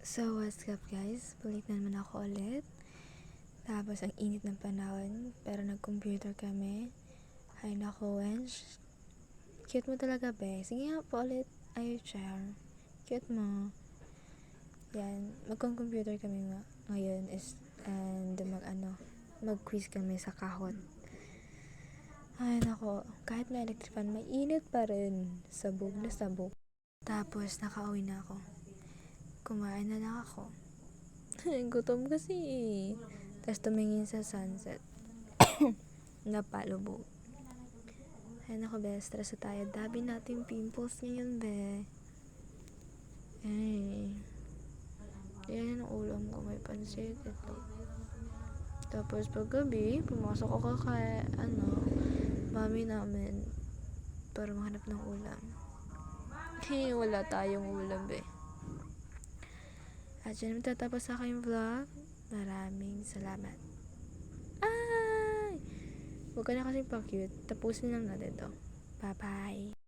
So, what's up guys? Balik na naman ako ulit. Tapos, ang init ng panahon. Pero nag-computer kami. Ay nako, Wench. Cute mo talaga, be. Sige nga po ulit. Ay, chair. Cute mo. Yan. Mag-computer kami ngayon and mag-quiz kami sa kahon. Ay nako, kahit may electric fan, may init pa rin. Sabog na sabog. Tapos, nakauwi na ako. Kumain na lang ako. Gutom kasi. Tapos tumingin sa sunset. Napalubog. Ay nako, be. Stress na tayo. Dabi natin pimples ngayon, be. Ay. Yan ang ulam ko. May pansit. Ito. Tapos paggabi, pumasok ako kay mami namin para mahanap ng ulam. Wala tayong ulam, be. At yun, matatapos sa aking vlog. Maraming salamat. Ay! Huwag ka na kasing pa-cute. Tapusin lang natin to. Bye-bye.